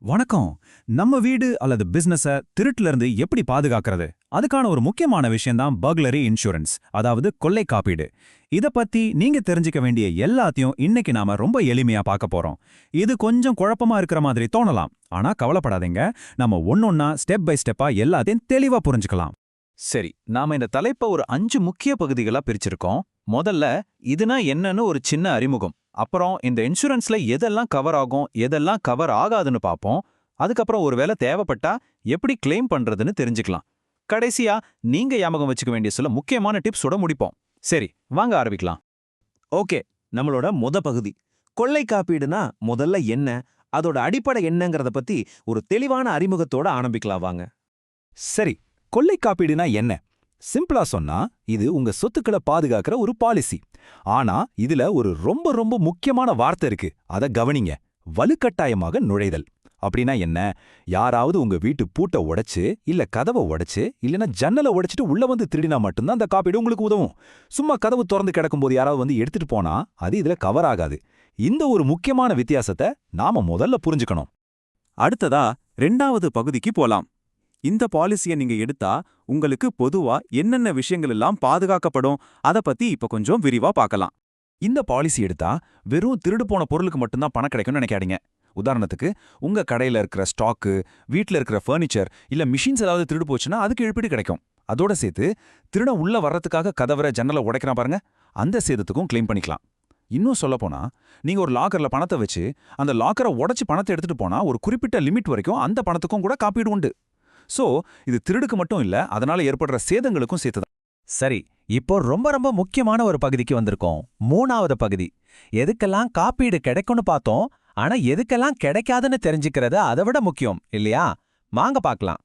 வணக்கம். நம்ம வீடு அல்லது பிசினஸ திருட்டுல இருந்து எப்படி பாதுகாக்கிறது? அதுக்கான ஒரு முக்கியமான விஷயம் தான் பர்க்லரி இன்சூரன்ஸ், அதாவது கொள்ளை காப்பீடு. இத பத்தி நீங்க தெரிஞ்சுக்க வேண்டிய எல்லாத்தையும் இன்னைக்கு நாம ரொம்ப எளிமையா பார்க்க போறோம். இது கொஞ்சம் குழப்பமா இருக்கிற மாதிரி தோணலாம். ஆனா கவலைப்படாதீங்க. நம்ம ஒன்னொன்னா ஸ்டெப் பை ஸ்டெப்பா எல்லாத்தையும் தெளிவா புரிஞ்சுக்கலாம். சரி, நாம இந்த தலைப்ப ஒரு 5 முக்கிய பகுதிகளா பிரிச்சிருக்கோம். முதல்ல இதுனா என்னன்னு ஒரு சின்ன அறிமுகம். அப்புறம் இந்த இன்சூரன்ஸ்ல எதெல்லாம் கவர் ஆகும், எதெல்லாம் கவர் ஆகாதுன்னு பார்ப்போம். அதுக்கப்புறம் ஒருவேளை தேவைப்பட்டா எப்படி கிளைம் பண்றதுன்னு தெரிஞ்சுக்கலாம். கடைசியா நீங்க ஞாபகம் வச்சுக்க வேண்டிய சில முக்கியமான டிப்ஸோட முடிப்போம். சரி, வாங்க ஆரம்பிக்கலாம். ஓகே, நம்மளோட பகுதி கொள்ளை காப்பீடுனா முதல்ல என்ன, அதோட அடிப்படை என்னங்கறத பத்தி ஒரு தெளிவான அறிமுகத்தோட ஆரம்பிக்கலாம் வாங்க. சரி, கொள்ளை காப்பீடுனா என்ன? சிம்பிளா சொன்னா இது உங்க சொத்துக்களை பாதுகாக்கிற ஒரு பாலிசி. ஆனா இதுல ஒரு ரொம்ப ரொம்ப முக்கியமான வார்த்தை இருக்கு. அத கவனிங்க. வலுக்கட்டாயமாக நுழைதல். அப்படின்னா என்ன? யாராவது உங்க வீட்டு பூட்டை உடைச்சு, இல்ல கதவை உடைச்சு, இல்லனா ஜன்னலை உடைச்சிட்டு உள்ள வந்து திருடினா மட்டும்தான் அந்த காப்பீடு உங்களுக்கு உதவும். சும்மா கதவு திறந்து கிடக்கும்போது யாராவது வந்து எடுத்துட்டு போனா அது இதுல கவர் ஆகாது. இந்த ஒரு முக்கியமான வித்தியாசத்தை நாம முதல்ல புரிஞ்சுக்கணும். அடுத்ததா 2வது பகுதிக்கு போலாம். இந்த பாலிசியை நீங்க எடுத்தா உங்களுக்கு பொதுவா என்னென்ன விஷயங்கள் எல்லாம் பாதுகாக்கப்படும், அத பத்தி இப்ப கொஞ்சம் விரிவா பார்க்கலாம். இந்த பாலிசி எடுத்தா வெறும் திருடு போன பொருளுக்கு மட்டும்தான் பணம் கிடைக்கும்னு நினைக்காதீங்க. உதாரணத்துக்கு, உங்க கடையில இருக்கிற ஸ்டாக்கு, வீட்ல இருக்கிற ஃபர்னிச்சர் இல்ல மிஷின்ஸ் ஏதாவது திருடு போச்சுன்னா அதுக்கு இழப்பீடு கிடைக்கும். அதோட சேர்த்து திருடன் உள்ள வர்றதுக்காக கதவற ஜன்னலை உடைக்கிறான் பாருங்க, அந்த சேதத்துக்கும் கிளைம் பண்ணிக்கலாம். இன்னும் சொல்லப்போனா, நீங்க ஒரு லாக்கர்ல பணத்தை வச்சு அந்த லாக்கரை உடைச்சு பணத்தை எடுத்துட்டு போனா ஒரு குறிப்பிட்ட லிமிட் வரைக்கும் அந்த பணத்துக்கும் கூட காப்பீடு உண்டு. சோ இது திருடுக்கு மட்டும் இல்ல, அதனால ஏற்படுற சேதங்களுக்கும் சேர்த்துதான். சரி, இப்போ ரொம்ப ரொம்ப முக்கியமான ஒரு பகுதிக்கு வந்திருக்கோம். 3வது பகுதி. எதுக்கெல்லாம் காப்பீடு கிடைக்கும்னு பார்த்தோம், ஆனா எதுக்கெல்லாம் கிடைக்காதுன்னு தெரிஞ்சுக்கிறது அதை விட முக்கியம் இல்லையா? வாங்க பார்க்கலாம்.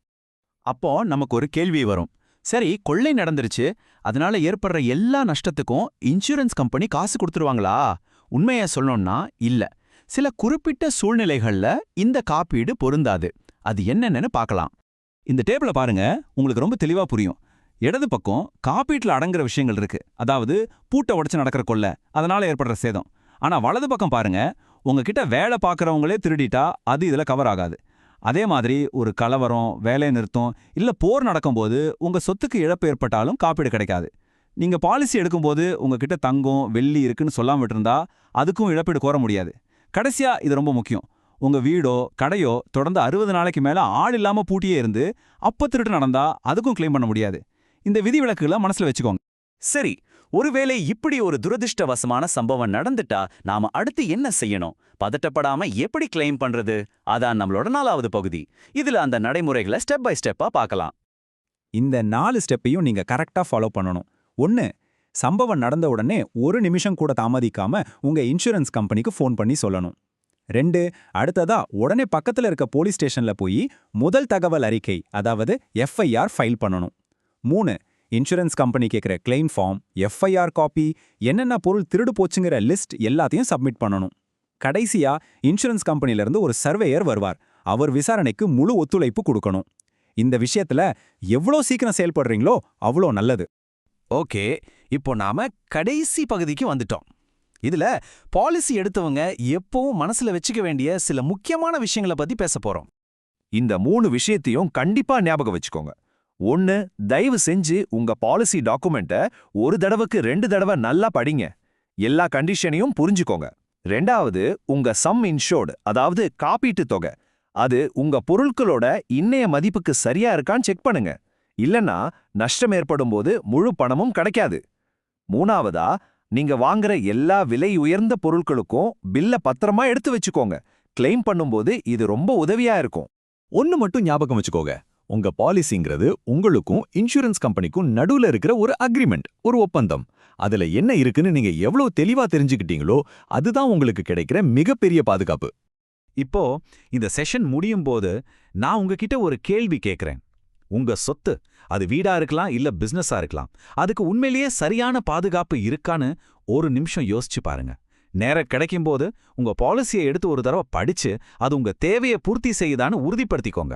அப்போ நமக்கு ஒரு கேள்வி வரும். சரி, கொள்ளை நடந்துருச்சு, அதனால ஏற்படுற எல்லா நஷ்டத்துக்கும் இன்சூரன்ஸ் கம்பெனி காசு கொடுத்துருவாங்களா? உண்மையை சொல்லணும்னா இல்ல. சில குறிப்பிட்ட சூழ்நிலைகள்ல இந்த காப்பீடு பொருந்தாது. அது என்னன்னு பார்க்கலாம். இந்த டேபிள பாருங்க, உங்களுக்கு ரொம்ப தெளிவா புரியும். இடது பக்கம் காப்பீட்டுல அடங்குற விஷயங்கள் இருக்கு. அதாவது பூட்டை உடைச்சு நடக்கிற கொள்ளை, அதனால ஏற்படுற சேதம். ஆனா வலது பக்கம் பாருங்க, உங்ககிட்ட வேலை பார்க்கறவங்களே திருடிட்டா அது இதுல கவர் ஆகாது. அதே மாதிரி ஒரு கலவரம், வேலை நிறுத்தம் இல்ல போர் நடக்கும்போது உங்க சொத்துக்கு இழப்பு ஏற்பட்டாலும் காப்பீடு கிடைக்காது. நீங்க பாலிசி எடுக்கும்போது உங்ககிட்ட தங்கம், வெள்ளி இருக்குன்னு சொல்லாம விட்டுருந்தா அதுக்கும் இழப்பீடு கோர முடியாது. கடைசியா இது ரொம்ப முக்கியம். உங்க வீடோ கடையோ தொடர்ந்து 60 நாளைக்கு மேல ஆள் இல்லாம பூட்டியே இருந்து அப்ப திருட்டு நடந்தா அதுக்கும் கிளைம் பண்ண முடியாது. இந்த விதிவிலக்குகளை மனசுல வச்சுக்கோங்க. சரி, ஒருவேளை இப்படி ஒரு துரதிர்ஷ்டவசமான சம்பவம் நடந்துட்டா நாம அடுத்து என்ன செய்யணும்? பதட்டப்படாம எப்படி கிளைம் பண்றது? அதான் நம்மளோட 4வது பகுதி. இதுல அந்த நடைமுறைகளை ஸ்டெப் பை ஸ்டெப்பா பார்க்கலாம். இந்த 4 ஸ்டெப்பையும் நீங்க கரெக்டா ஃபாலோ பண்ணணும். 1. சம்பவம் நடந்த உடனே ஒரு நிமிஷம் கூட தாமதிக்காம உங்க இன்சூரன்ஸ் கம்பெனிக்கு ஃபோன் பண்ணி சொல்லணும். 2. அடுத்ததா உடனே பக்கத்துல இருக்க போலீஸ் ஸ்டேஷன்ல போய் முதல் தகவல் அறிக்கை, அதாவது எஃப்ஐஆர் ஃபைல் பண்ணணும். 3. இன்சூரன்ஸ் கம்பெனி கேட்குற கிளைம் ஃபார்ம், எஃப்ஐஆர் காப்பி, என்னென்ன பொருள் திருடு போச்சுங்கிற லிஸ்ட் எல்லாத்தையும் சப்மிட் பண்ணணும். கடைசியா இன்சூரன்ஸ் கம்பெனில இருந்து ஒரு சர்வேயர் வருவார். அவர் விசாரணைக்கு முழு ஒத்துழைப்பு கொடுக்கணும். இந்த விஷயத்துல எவ்வளோ சீக்கிரம் செயல்படுறீங்களோ அவ்வளோ நல்லது. ஓகே, இப்போ நாம கடைசி பகுதிக்கு வந்துட்டோம். இதுல பாலிசி எடுத்தவங்க எப்பவும் மனசுல வச்சுக்க வேண்டிய சில முக்கியமான விஷயங்களை பத்தி பேச போறோம். இந்த 3 விஷயத்தையும் கண்டிப்பா ஞாபகம் வச்சுக்கோங்க. 1. தயவு செஞ்சு உங்க பாலிசி டாக்குமெண்ட்டை ஒரு தடவைக்கு 2 தடவை நல்லா படிங்க. எல்லா கண்டிஷனையும் புரிஞ்சுக்கோங்க. 2வது, உங்க சம் இன்ஷோர்டு, அதாவது காப்பீட்டு தொகை, அது உங்க பொருட்களோட இன்னைய மதிப்புக்கு சரியா இருக்கான்னு செக் பண்ணுங்க. இல்லனா நஷ்டம் ஏற்படும் போது முழு பணமும் கிடைக்காது. 3வதா, நீங்க வாங்குற எல்லா விலை உயர்ந்த பொருட்களுக்கும் பில்ல பத்திரமா எடுத்து வச்சுக்கோங்க. கிளைம் பண்ணும்போது இது ரொம்ப உதவியா இருக்கும். ஒன்னு மட்டும் ஞாபகம் வச்சுக்கோங்க, உங்க பாலிசிங்கிறது உங்களுக்கும் இன்சூரன்ஸ் கம்பெனிக்கும் நடுவுல இருக்கிற ஒரு அக்ரிமெண்ட், ஒரு ஒப்பந்தம். அதுல என்ன இருக்குன்னு நீங்க எவ்வளவு தெளிவா தெரிஞ்சுக்கிட்டீங்களோ அதுதான் உங்களுக்கு கிடைக்கிற மிகப்பெரிய பாதுகாப்பு. இப்போ இந்த செஷன் முடியும் போது நான் உங்ககிட்ட ஒரு கேள்வி கேட்கிறேன். உங்க சொத்து, அது வீடா இருக்கலாம் இல்ல பிசினஸா இருக்கலாம், அதுக்கு உண்மையிலேயே சரியான பாதுகாப்பு இருக்கான்னு ஒரு நிமிஷம் யோசிச்சு பாருங்க. நேரம் கிடைக்கும்போது உங்க பாலிசியை எடுத்து ஒரு தடவை படிச்சு அது உங்க தேவையை பூர்த்தி செய்யுதான்னு உறுதிப்படுத்திக்கோங்க.